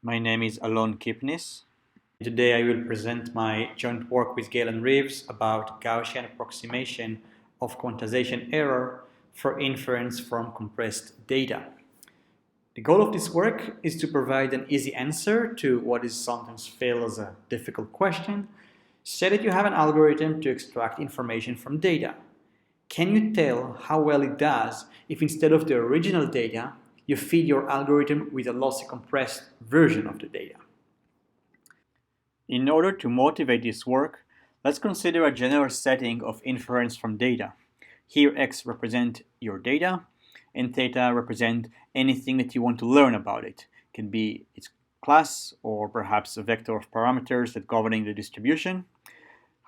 My name is Alon Kipnis. Today I will present my joint work with Galen Reeves about Gaussian approximation of quantization error for inference from compressed data. The goal of this work is to provide an easy answer to what is sometimes felt as a difficult question. Say that you have an algorithm to extract information from data. Can you tell how well it does if instead of the original data, you feed your algorithm with a lossy compressed version of the data? In order to motivate this work, let's consider a general setting of inference from data. Here x represent your data, and theta represent anything that you want to learn about it. It can be its class, or perhaps a vector of parameters that governing the distribution.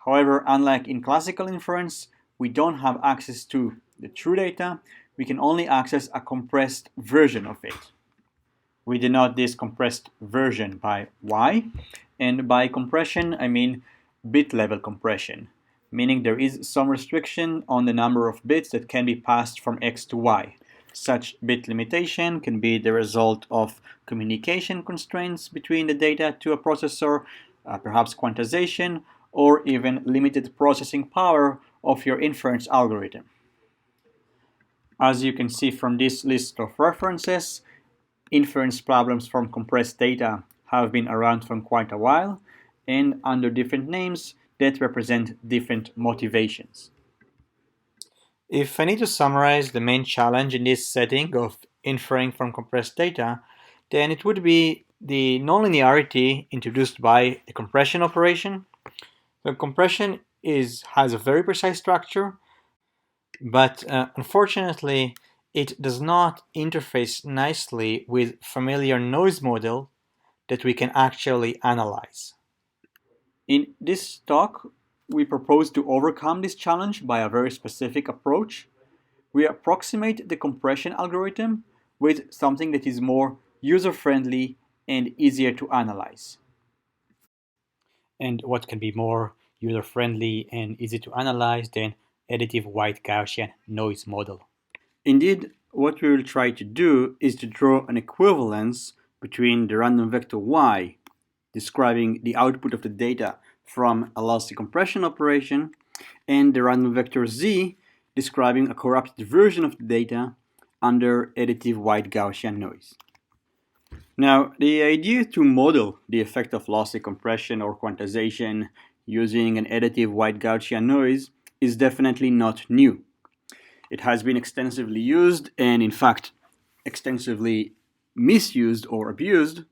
However, unlike in classical inference, we don't have access to the true data. We can only access a compressed version of it. We denote this compressed version by y, and by compression I mean bit level compression, meaning there is some restriction on the number of bits that can be passed from x to y. Such bit limitation can be the result of communication constraints between the data to a processor, perhaps quantization, or even limited processing power of your inference algorithm. As you can see from this list of references, inference problems from compressed data have been around for quite a while and under different names that represent different motivations. If I need to summarize the main challenge in this setting of inferring from compressed data, then it would be the nonlinearity introduced by the compression operation. The compression has a very precise structure, but unfortunately it does not interface nicely with familiar noise model that we can actually analyze. In this talk, we propose to overcome this challenge by a very specific approach. We approximate the compression algorithm with something that is more user-friendly and easier to analyze. And what can be more user-friendly and easy to analyze than additive white Gaussian noise model? Indeed, what we will try to do is to draw an equivalence between the random vector y, describing the output of the data from a lossy compression operation, and the random vector z, describing a corrupted version of the data under additive white Gaussian noise. Now, the idea to model the effect of lossy compression or quantization using an additive white Gaussian noise is definitely not new. It has been extensively used and, in fact, extensively misused or abused.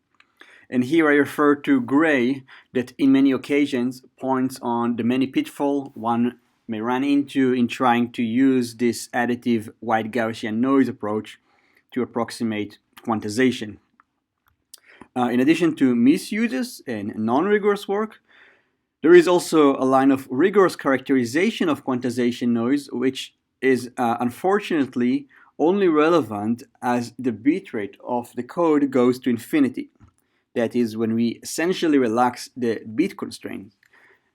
And here I refer to Gray that in many occasions points on the many pitfalls one may run into in trying to use this additive white Gaussian noise approach to approximate quantization. In addition to misuses and non-rigorous work, there is also a line of rigorous characterization of quantization noise, which is unfortunately only relevant as the bitrate of the code goes to infinity. That is, when we essentially relax the bit constraint.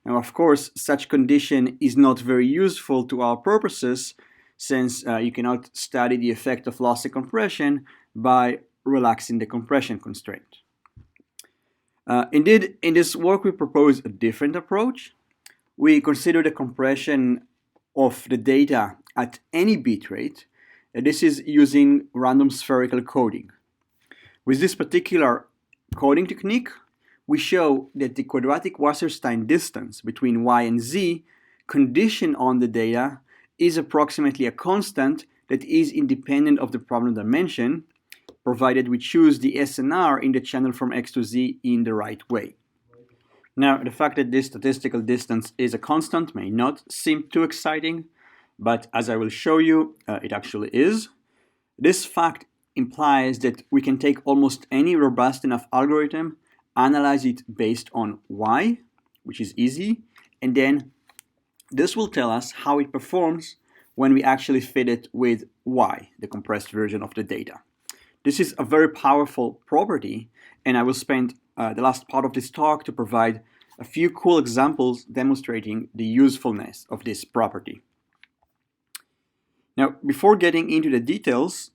Now, of course, such condition is not very useful to our purposes, since you cannot study the effect of lossy compression by relaxing the compression constraint. Indeed, in this work we propose a different approach. We consider the compression of the data at any bit rate, and this is using random spherical coding. With this particular coding technique, we show that the quadratic Wasserstein distance between y and z conditioned on the data is approximately a constant that is independent of the problem dimension, provided we choose the SNR in the channel from x to z in the right way. Now, the fact that this statistical distance is a constant may not seem too exciting, but as I will show you, it actually is. This fact implies that we can take almost any robust enough algorithm, analyze it based on y, which is easy, and then this will tell us how it performs when we actually fit it with y, the compressed version of the data. This is a very powerful property, and I will spend the last part of this talk to provide a few cool examples demonstrating the usefulness of this property. Now, before getting into the details,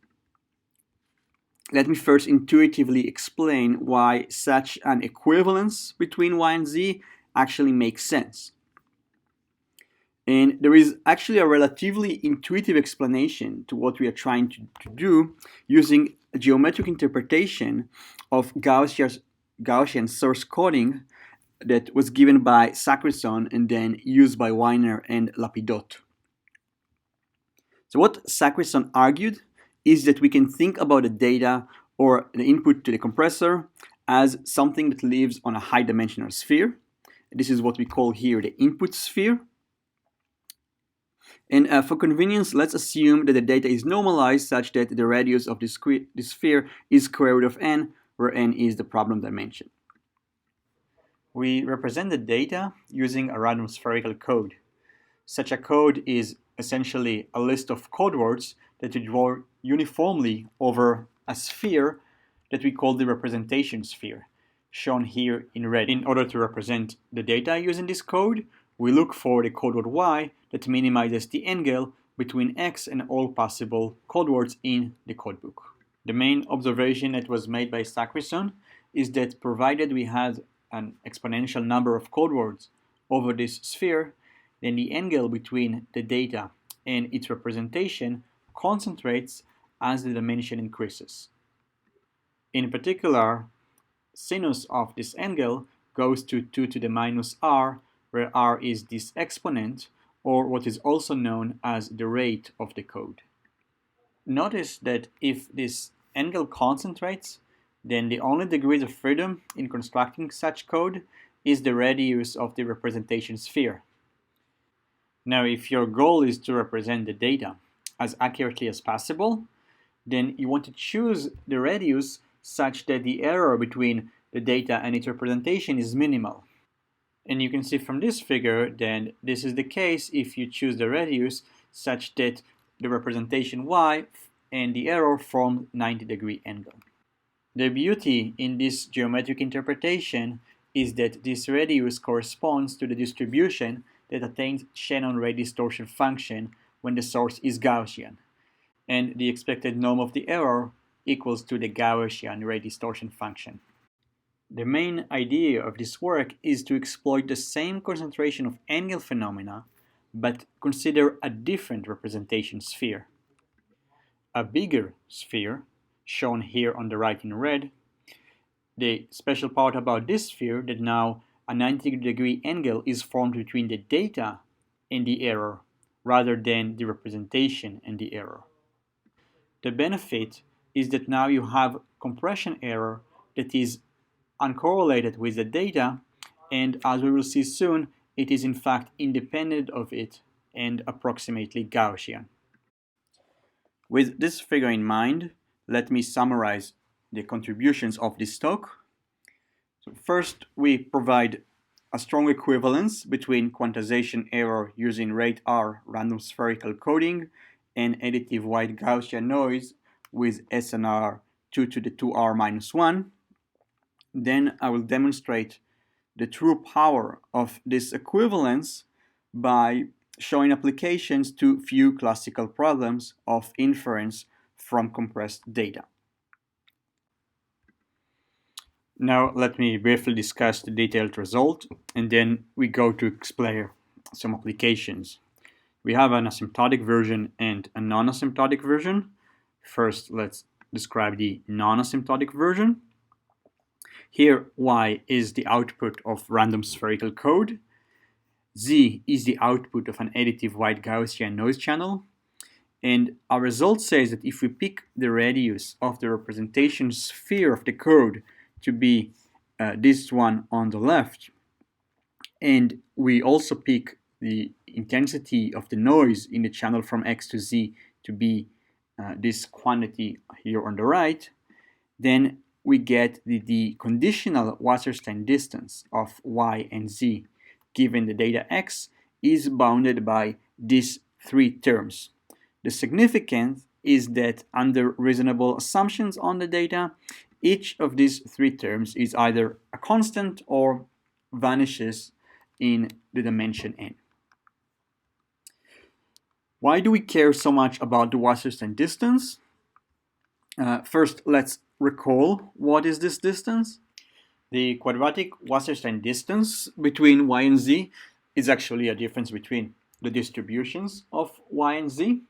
let me first intuitively explain why such an equivalence between y and z actually makes sense. And there is actually a relatively intuitive explanation to what we are trying to do using a geometric interpretation of Gaussian source coding that was given by Sacrison and then used by Weiner and Lapidot. So what Sacrison argued is that we can think about the data or the input to the compressor as something that lives on a high-dimensional sphere. This is what we call here the input sphere. And for convenience, let's assume that the data is normalized such that the radius of this sphere is square root of n, where n is the problem dimension. We represent the data using a random spherical code. Such a code is essentially a list of code words that we draw uniformly over a sphere that we call the representation sphere, shown here in red. In order to represent the data using this code, we look for the code word y that minimizes the angle between x and all possible code words in the codebook. The main observation that was made by Sacrison is that provided we had an exponential number of code words over this sphere, then the angle between the data and its representation concentrates as the dimension increases. In particular, sinus of this angle goes to 2 to the minus r, where r is this exponent, or what is also known as the rate of the code. Notice that if this angle concentrates, then the only degrees of freedom in constructing such code is the radius of the representation sphere. Now, if your goal is to represent the data as accurately as possible, then you want to choose the radius such that the error between the data and its representation is minimal. And you can see from this figure that this is the case if you choose the radius such that the representation y and the error form 90-degree angle. The beauty in this geometric interpretation is that this radius corresponds to the distribution that attains Shannon ray distortion function when the source is Gaussian, and the expected norm of the error equals to the Gaussian ray distortion function. The main idea of this work is to exploit the same concentration of angle phenomena, but consider a different representation sphere. A bigger sphere, shown here on the right in red. The special part about this sphere that now a 90-degree angle is formed between the data and the error, rather than the representation and the error. The benefit is that now you have compression error that is uncorrelated with the data, and as we will see soon, it is in fact independent of it and approximately Gaussian. With this figure in mind, let me summarize the contributions of this talk. So first, we provide a strong equivalence between quantization error using rate-R random spherical coding and additive white Gaussian noise with SNR 2 to the 2r minus 1. Then I will demonstrate the true power of this equivalence by showing applications to few classical problems of inference from compressed data. Now let me briefly discuss the detailed result, and then we go to explain some applications. We have an asymptotic version and a non-asymptotic version. First, let's describe the non-asymptotic version. Here, y is the output of random spherical code. Z is the output of an additive white Gaussian noise channel. And our result says that if we pick the radius of the representation sphere of the code to be this one on the left, and we also pick the intensity of the noise in the channel from X to Z to be this quantity here on the right, then we get the conditional Wasserstein distance of Y and Z given the data X is bounded by these three terms. The significance is that under reasonable assumptions on the data, each of these three terms is either a constant or vanishes in the dimension n. Why do we care so much about the Wasserstein distance? First, let's recall what is this distance. The quadratic Wasserstein distance between y and z is actually a difference between the distributions of y and z.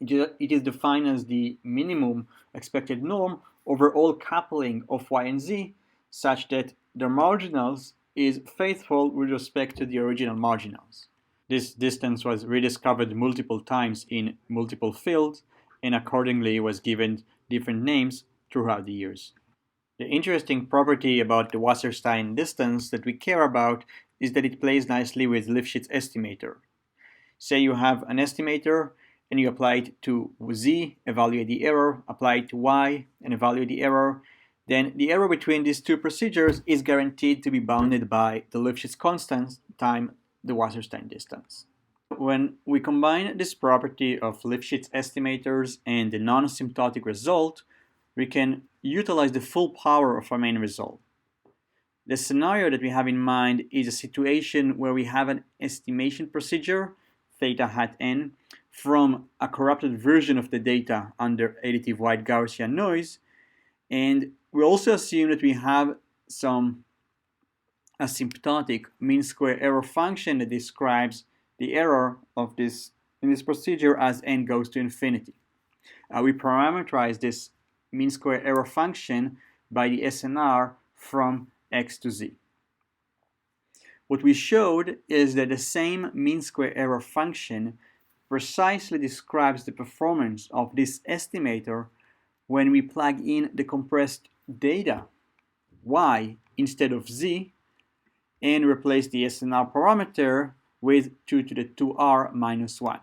It is defined as the minimum expected norm over all coupling of y and z, such that the marginals is faithful with respect to the original marginals. This distance was rediscovered multiple times in multiple fields and accordingly was given different names throughout the years. The interesting property about the Wasserstein distance that we care about is that it plays nicely with Lipschitz estimator. Say you have an estimator and you apply it to z, evaluate the error, apply it to y, and evaluate the error, then the error between these two procedures is guaranteed to be bounded by the Lipschitz constant times the Wasserstein distance. When we combine this property of Lipschitz estimators and the non-asymptotic result, we can utilize the full power of our main result. The scenario that we have in mind is a situation where we have an estimation procedure, theta hat n, from a corrupted version of the data under additive white Gaussian noise, and we also assume that we have some asymptotic mean square error function that describes the error of this in this procedure as n goes to infinity. We parameterize this mean square error function by the SNR from x to z. What we showed is that the same mean square error function precisely describes the performance of this estimator when we plug in the compressed data y instead of z and replace the SNR parameter with 2 to the 2r minus 1.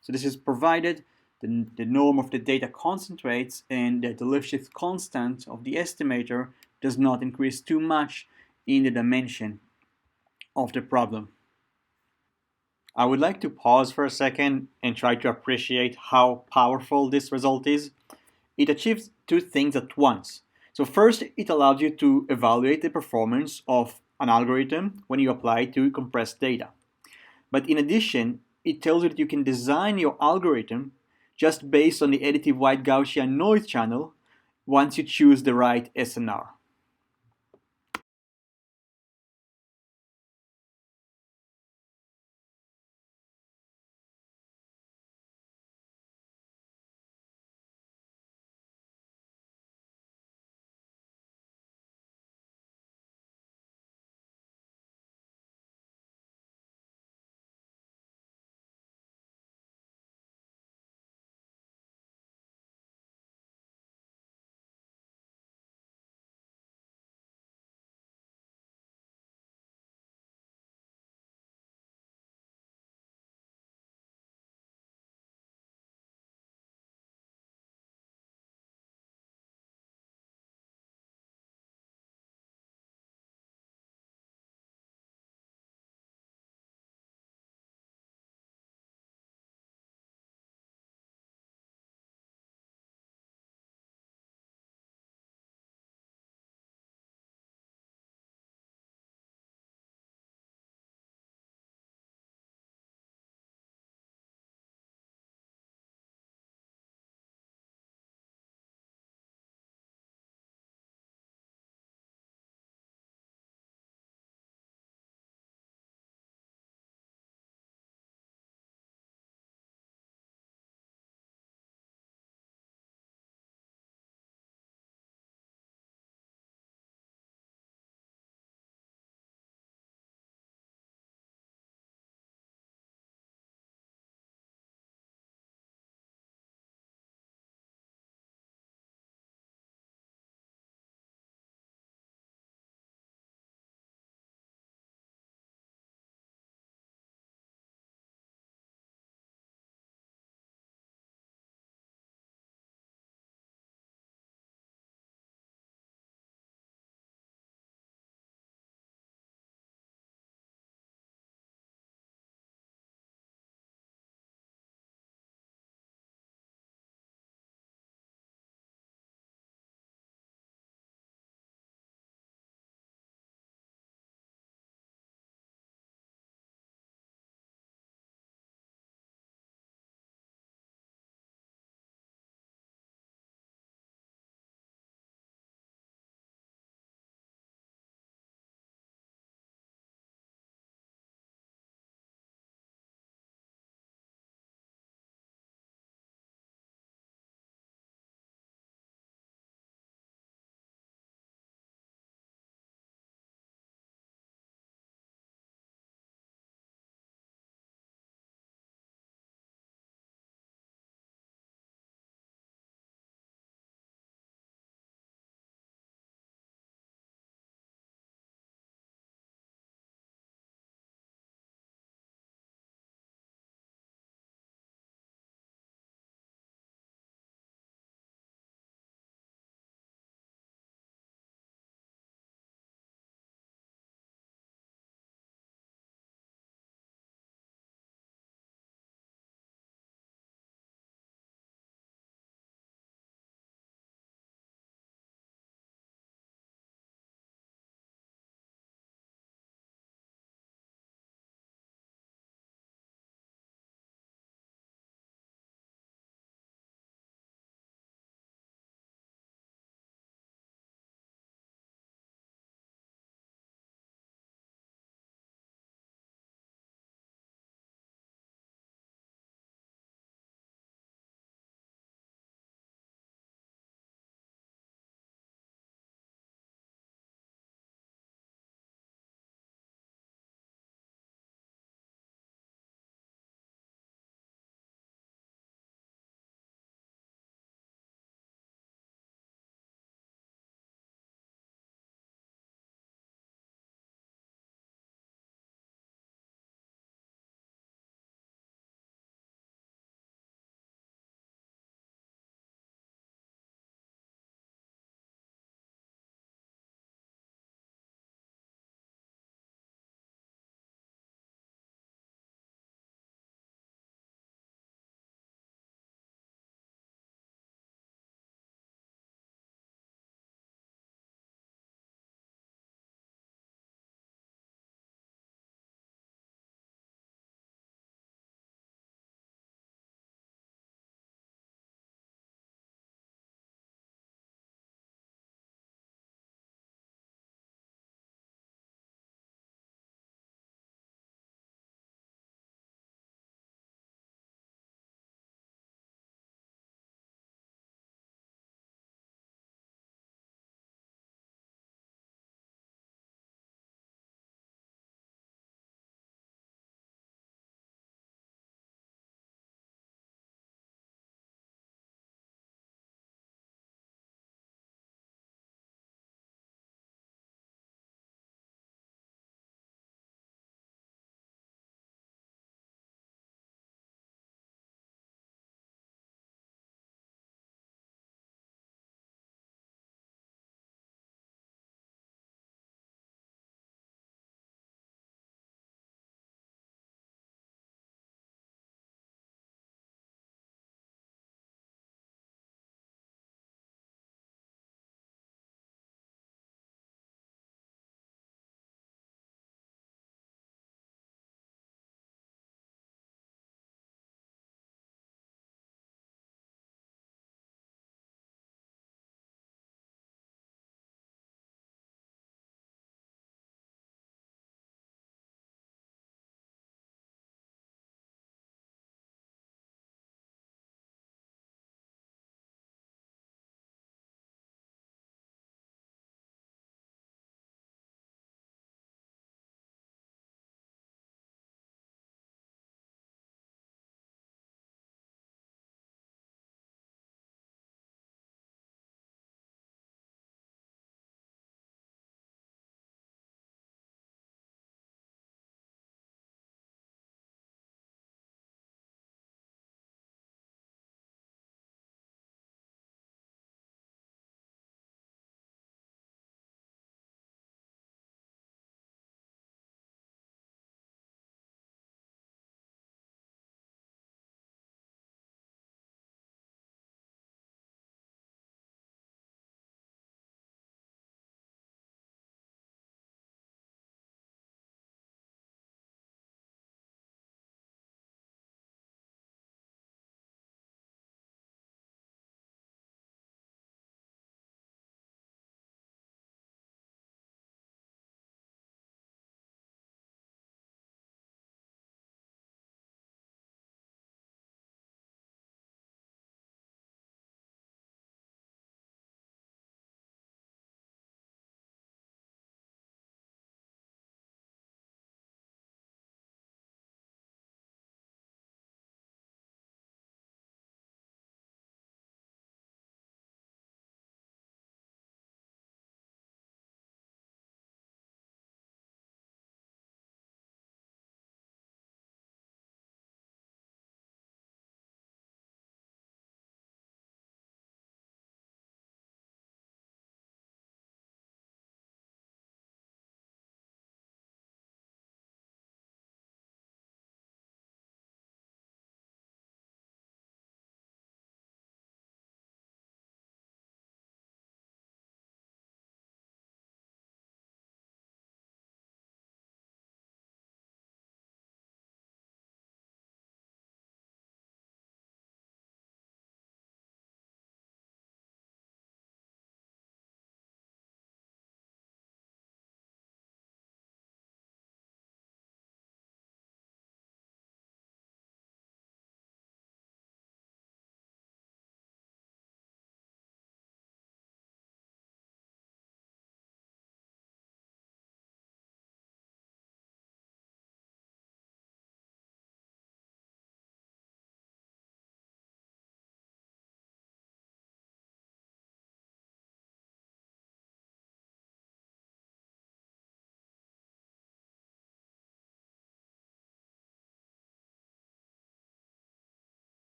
So this is provided the norm of the data concentrates and that the Lipschitz constant of the estimator does not increase too much in the dimension of the problem. I would like to pause for a second and try to appreciate how powerful this result is. It achieves two things at once. So first, it allows you to evaluate the performance of an algorithm when you apply it to compressed data. But in addition, it tells you that you can design your algorithm just based on the additive white Gaussian noise channel once you choose the right SNR.